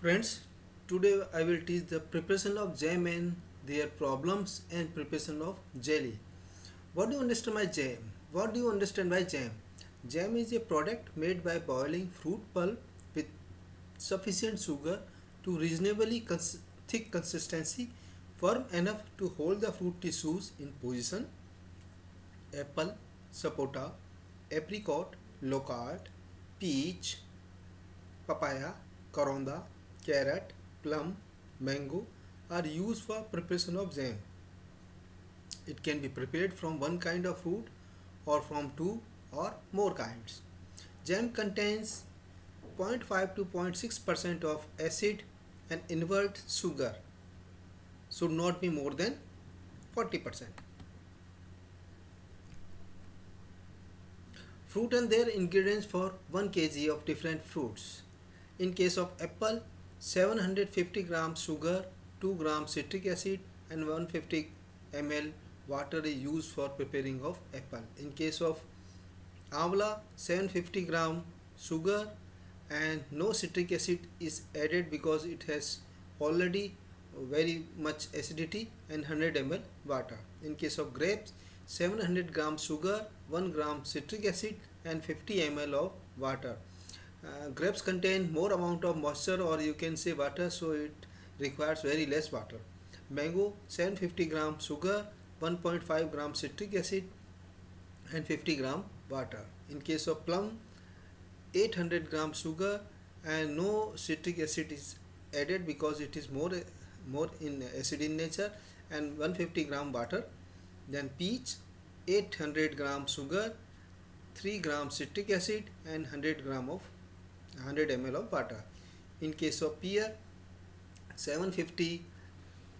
Friends, today I will teach the preparation of jam and their problems and preparation of jelly. What do you understand by jam? What do you understand by jam? Jam is a product made by boiling fruit pulp with sufficient sugar to reasonably thick consistency, firm enough to hold the fruit tissues in position. Apple, sapota, apricot, locust, peach, papaya, coronda, carrot, plum, mango are used for preparation of jam. It can be prepared from one kind of fruit or from two or more kinds. Jam contains 0.5 to 0.6% of acid and invert sugar should not be more than 40%. Fruit and their ingredients for 1 kg of different fruits. In case of apple, 750 grams sugar, 2 grams citric acid and 150 ml water is used for preparing of apple. In case of amla, 750 gram sugar and no citric acid is added because it has already very much acidity and 100 ml water. In case of grapes, 700 gram sugar, 1 gram citric acid and 50 ml of water. Grapes contain more amount of moisture or you can say water, so it requires very less water. Mango, 750 gram sugar, 1.5 gram citric acid and 50 gram water. In case of plum, 800 gram sugar and no citric acid is added because it is more in acid in nature, and 150 gram water. Then peach, 800 gram sugar, 3 gram citric acid and 100 gram of 100 ml of water. In case of pear, 750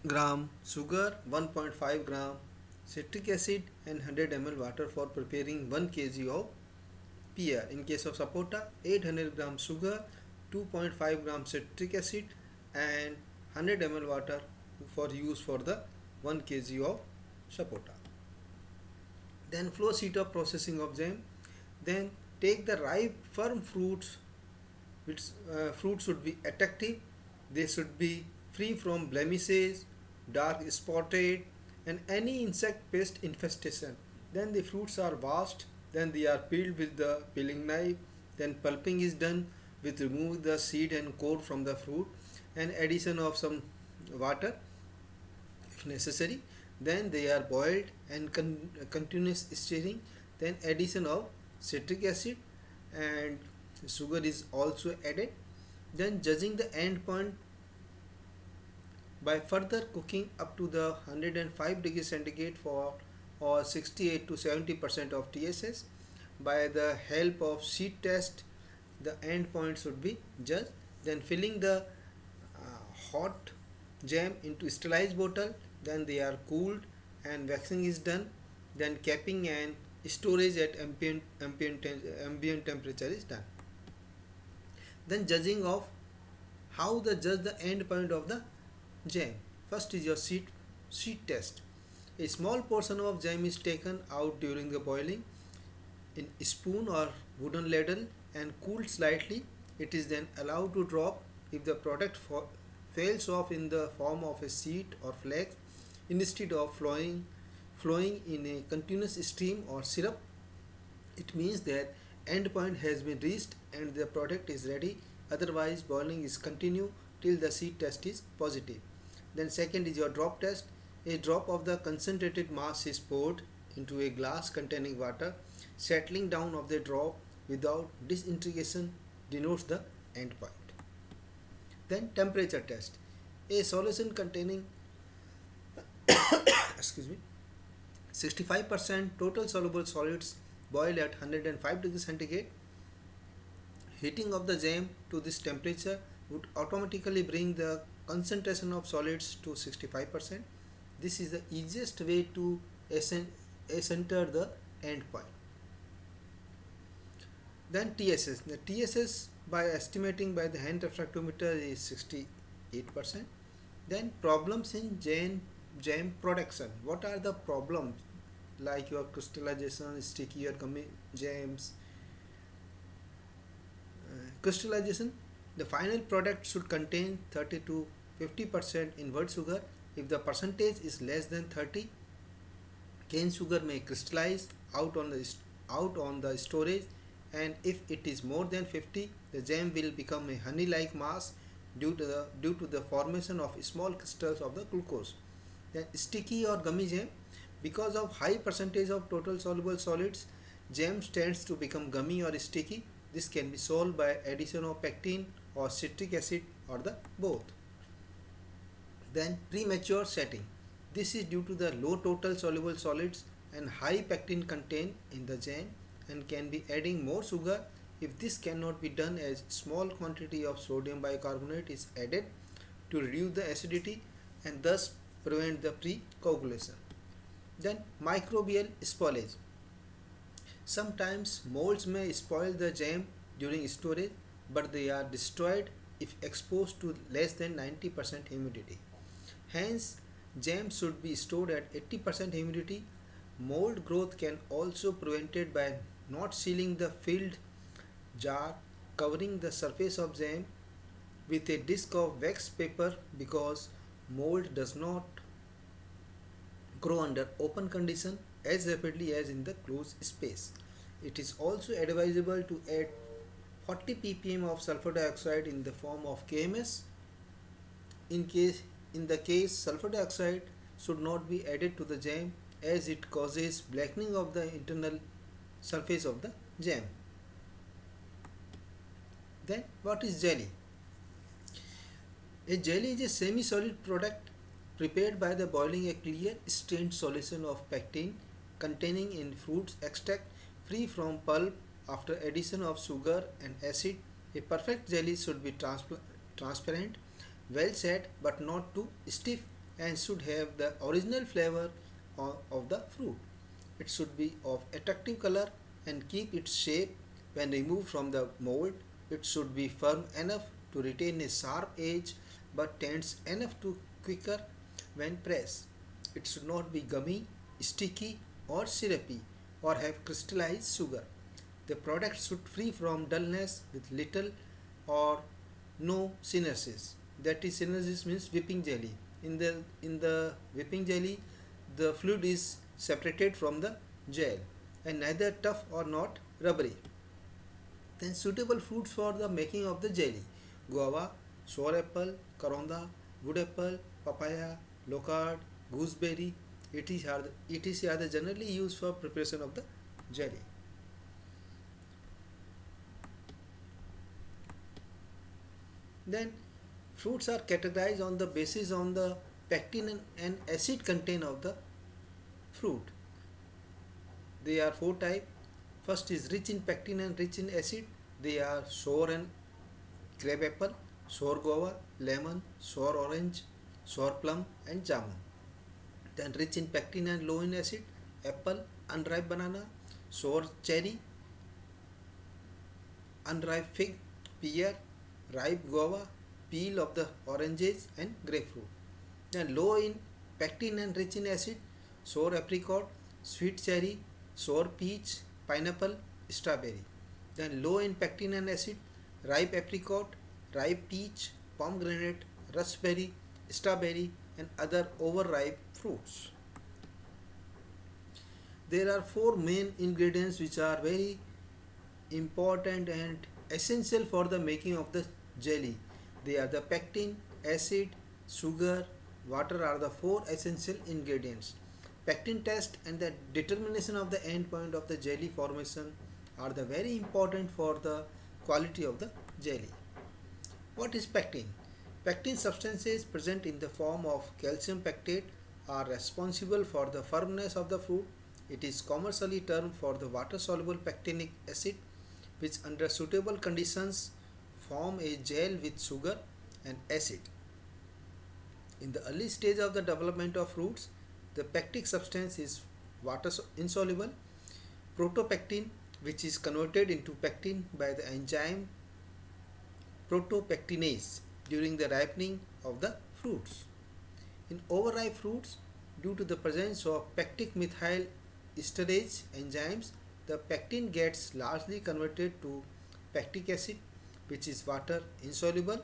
gram sugar, 1.5 gram citric acid and 100 ml water for preparing 1 kg of pear. In case of sapota, 800 gram sugar, 2.5 gram citric acid and 100 ml water for use for the 1 kg of sapota. Then flow sheet of processing of jam. Then take the ripe firm fruits, which fruits should be attractive, they should be free from blemishes, dark spotted and any insect pest infestation. Then the fruits are washed, then they are peeled with the peeling knife, then pulping is done with remove the seed and core from the fruit and addition of some water if necessary. Then they are boiled and continuous stirring, then addition of citric acid and sugar is also added. Then judging the end point by further cooking up to the 105 degrees centigrade for or 68 to 70% of TSS. By the help of sheet test, the end point should be judged. Then filling the hot jam into sterilized bottle, then they are cooled and waxing is done, then capping and storage at ambient temperature is done. Then judging of how the judge the end point of the jam. First is your sheet test. A small portion of jam is taken out during the boiling in spoon or wooden ladle and cooled slightly. It is then allowed to drop. If the product fails off in the form of a sheet or flakes instead of flowing in a continuous stream or syrup, it means that end point has been reached and the product is ready. Otherwise boiling is continue till the sheet test is positive. Then second is your drop test. A drop of the concentrated mass is poured into a glass containing water. Settling down of the drop without disintegration denotes the end point. Then temperature test. A solution containing excuse me 65% total soluble solids boil at 105 degrees centigrade. Heating of the jam to this temperature would automatically bring the concentration of solids to 65%. This is the easiest way to enter the end point. Then TSS. The TSS by estimating by the hand refractometer is 68%. Then problems in jam production. What are the problems? Like your crystallization, sticky or gummy jams. Crystallization. The final product should contain 30 to 50% invert sugar. If the percentage is less than 30, cane sugar may crystallize out on the storage, and if it is more than 50, the jam will become a honey-like mass due to the formation of small crystals of the glucose. Then sticky or gummy jam, because of high percentage of total soluble solids, jam tends to become gummy or sticky. This can be solved by addition of pectin or citric acid or the both. Then premature setting. This is due to the low total soluble solids and high pectin content in the jam, and can be adding more sugar. If this cannot be done, as small quantity of sodium bicarbonate is added to reduce the acidity and thus prevent the pre-coagulation. Then microbial spoilage. Sometimes molds may spoil the jam during storage, but they are destroyed if exposed to less than 90% humidity. Hence, jam should be stored at 80% humidity. Mold growth can also be prevented by not sealing the filled jar, covering the surface of jam with a disc of wax paper, because mold does not grow under open condition as rapidly as in the closed space. It is also advisable to add 40 ppm of sulfur dioxide in the form of KMS. In the case sulfur dioxide should not be added to the jam, as it causes blackening of the internal surface of the jam. Then what is jelly? A jelly is a semi-solid product prepared by the boiling a clear strained solution of pectin containing in fruits extract, free from pulp, after addition of sugar and acid. A perfect jelly should be transparent, well set but not too stiff, and should have the original flavor of the fruit. It should be of attractive color and keep its shape when removed from the mold. It should be firm enough to retain a sharp edge but tense enough to quicker when pressed. It should not be gummy, sticky or syrupy, or have crystallized sugar. The product should free from dullness with little or no synersis. That is, synersis means whipping jelly. In the whipping jelly, the fluid is separated from the gel and neither tough or not rubbery. Then suitable fruits for the making of the jelly: guava, sour apple, karonda, wood apple, papaya, locust, gooseberry, etc. are the generally used for preparation of the jelly. Then fruits are categorized on the basis on the pectin and acid content of the fruit. They are four types. First is rich in pectin and rich in acid. They are sour and crab apple, sour guava, lemon, sour orange, sour plum and jamun. Then rich in pectin and low in acid: apple, unripe banana, sour cherry, unripe fig, pear, ripe guava, peel of the oranges and grapefruit. Then low in pectin and rich in acid: sour apricot, sweet cherry, sour peach, pineapple, strawberry. Then low in pectin and acid: ripe apricot, ripe peach, pomegranate, raspberry, strawberry and other overripe fruits. There are four main ingredients which are very important and essential for the making of the jelly. They are the pectin, acid, sugar, water are the four essential ingredients. Pectin test and the determination of the end point of the jelly formation are the very important for the quality of the jelly. What is pectin? Pectin substances present in the form of calcium pectate are responsible for the firmness of the fruit. It is commercially termed for the water soluble pectinic acid, which under suitable conditions form a gel with sugar and acid. In the early stage of the development of fruits, the pectic substance is water insoluble. Protopectin, which is converted into pectin by the enzyme protopectinase during the ripening of the fruits. In overripe fruits, due to the presence of pectic methyl esterase enzymes, the pectin gets largely converted to pectic acid. which is water insoluble.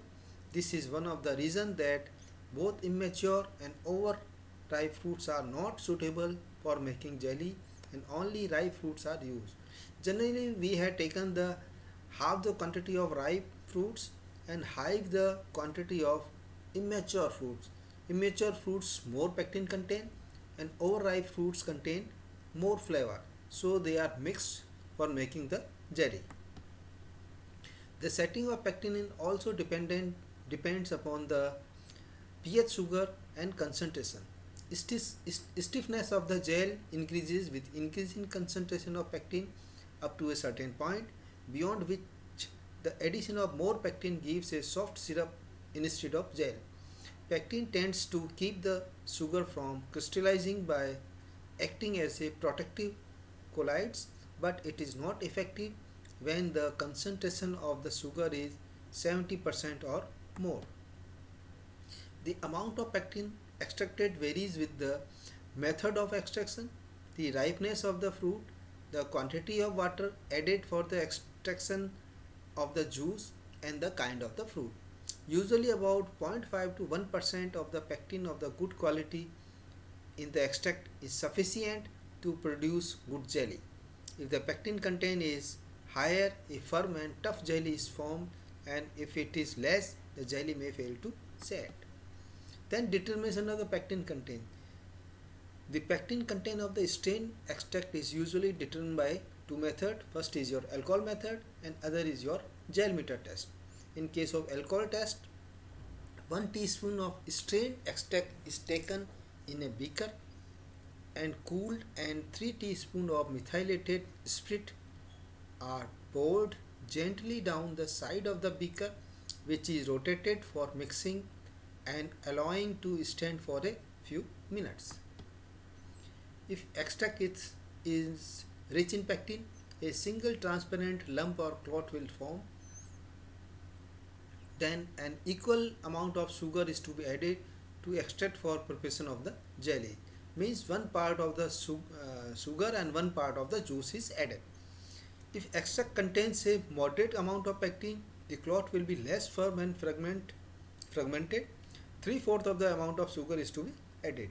This is one of the reasons that both immature and overripe fruits are not suitable for making jelly, and only ripe fruits are used. Generally, we had taken the half the quantity of ripe fruits and half the quantity of immature fruits. Immature fruits more pectin contain and overripe fruits contain more flavor. So they are mixed for making the jelly. The setting of pectin is also depends upon the pH sugar and concentration. Stiffness of the gel increases with increasing concentration of pectin up to a certain point, beyond which the addition of more pectin gives a soft syrup instead of gel. Pectin tends to keep the sugar from crystallizing by acting as a protective colloids, but it is not effective when the concentration of the sugar is 70% or more. The amount of pectin extracted varies with the method of extraction, the ripeness of the fruit, the quantity of water added for the extraction of the juice, and the kind of the fruit. Usually about 0.5 to 1% of the pectin of the good quality in the extract is sufficient to produce good jelly. If the pectin content is higher, a firm and tough jelly is formed, and if it is less, the jelly may fail to set. Then determination of the pectin content. The pectin content of the strain extract is usually determined by two methods. First is your alcohol method and other is your gel meter test. In case of alcohol test, 1 teaspoon of strain extract is taken in a beaker and cooled, and 3 teaspoons of methylated spirit are poured gently down the side of the beaker, which is rotated for mixing and allowing to stand for a few minutes. If extract is rich in pectin, a single transparent lump or clot will form. Then an equal amount of sugar is to be added to extract for preparation of the jelly. Means one part of the sugar and one part of the juice is added. If extract contains a moderate amount of pectin, the clot will be less firm and fragmented. 3/4 of the amount of sugar is to be added.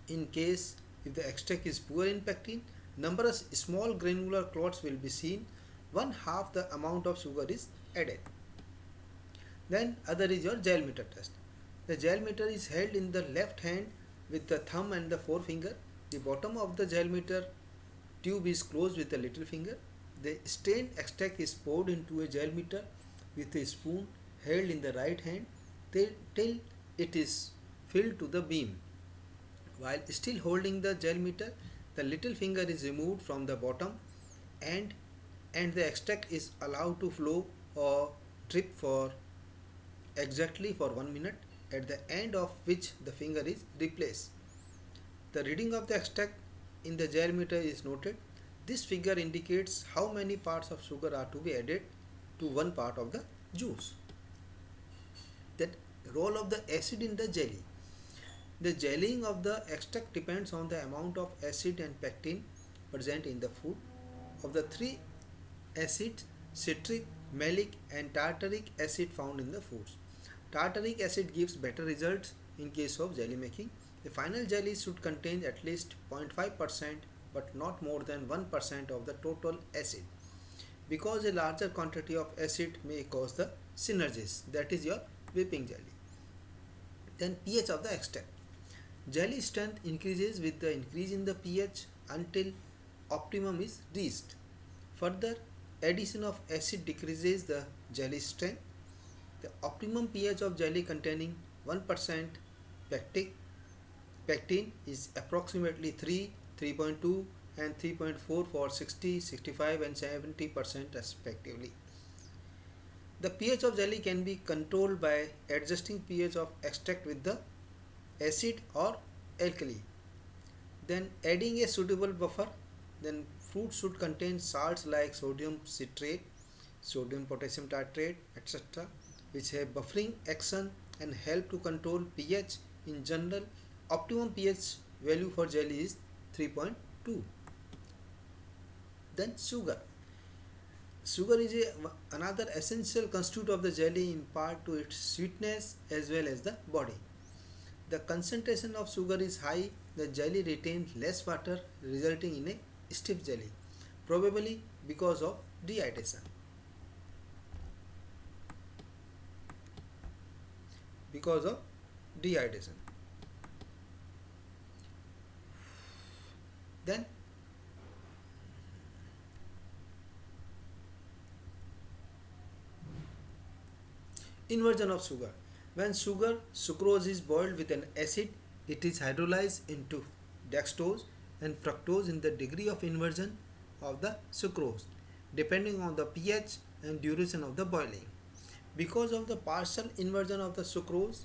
In case if the extract is poor in pectin, numerous small granular clots will be seen. 1/2 the amount of sugar is added. Then other is your gel meter test. The gel meter is held in the left hand with the thumb and the forefinger. The bottom of the gel meter tube is closed with the little finger. The strained extract is poured into a gel meter with a spoon held in the right hand till it is filled to the beam. While still holding the gel meter, the little finger is removed from the bottom and the extract is allowed to flow or drip for exactly for 1 minute, at the end of which the finger is replaced. The reading of the extract in the gel meter is noted. This figure indicates how many parts of sugar are to be added to one part of the juice. The role of the acid in the jelly. The gelling of the extract depends on the amount of acid and pectin present in the food. Of the three acids, citric, malic and tartaric acid found in the foods. Tartaric acid gives better results in case of jelly making. The final jelly should contain at least 0.5% but not more than 1% of the total acid, because a larger quantity of acid may cause the synergies, that is your whipping jelly. Then pH of the extract. Jelly strength increases with the increase in the pH until optimum is reached. Further, addition of acid decreases the jelly strength. The optimum pH of jelly containing 1% pectin is approximately 3, 3.2 and 3.4 for 60, 65 and 70% respectively. The pH of jelly can be controlled by adjusting pH of extract with the acid or alkali. Then adding a suitable buffer. Then fruit should contain salts like sodium citrate, sodium potassium tartrate, etc., which have buffering action and help to control pH. In general, optimum pH value for jelly is 3.2. Then sugar. Sugar is another essential constituent of the jelly in part to its sweetness as well as the body. The concentration of sugar is high, the jelly retains less water, resulting in a stiff jelly, probably because of dehydration. Because of dehydration. Then inversion of sugar. When sucrose is boiled with an acid, it is hydrolyzed into dextrose and fructose in the degree of inversion of the sucrose, depending on the pH and duration of the boiling. Because of the partial inversion of the sucrose,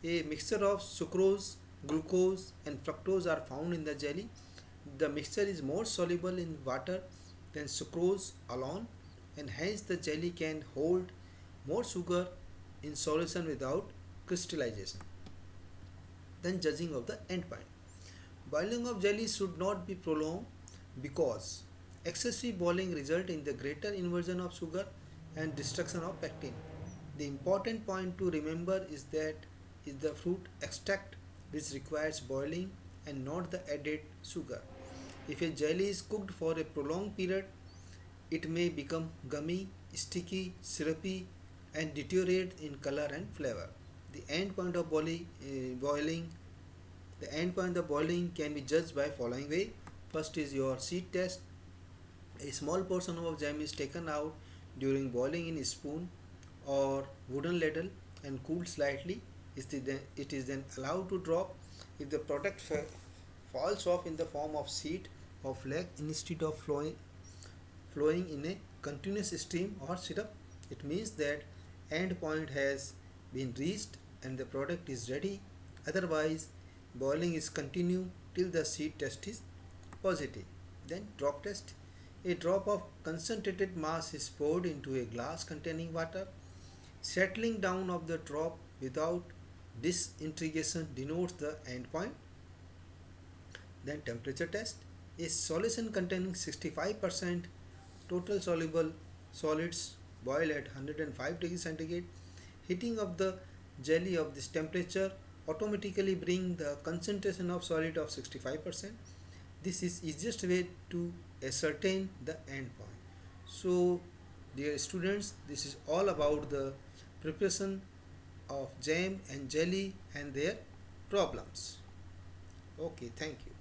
a mixture of sucrose, glucose, and fructose are found in the jelly. The mixture is more soluble in water than sucrose alone, and hence the jelly can hold more sugar in solution without crystallization. Then judging of the endpoint. Boiling of jelly should not be prolonged because excessive boiling results in the greater inversion of sugar and destruction of pectin. The important point to remember is that is the fruit extract which requires boiling and not the added sugar. If a jelly is cooked for a prolonged period, it may become gummy, sticky, syrupy, and deteriorate in color and flavor. The end point of boiling the end point of boiling can be judged by following way. First is your seed test. A small portion of jam is taken out during boiling in a spoon or wooden ladle and cooled slightly. It is then allowed to drop. If the product falls off in the form of seed or flake instead of flowing in a continuous stream or syrup, it means that end point has been reached and the product is ready. Otherwise, boiling is continued till the seed test is positive. Then drop test. A drop of concentrated mass is poured into a glass containing water. Settling down of the drop without disintegration denotes the end point. Then temperature test. A solution containing 65% total soluble solids boil at 105 degrees centigrade. Heating of the jelly of this temperature automatically bring the concentration of solid of 65%. This is easiest way to ascertain the end point. So dear students, this is all about the preparation of jam and jelly and their problems. Okay, thank you.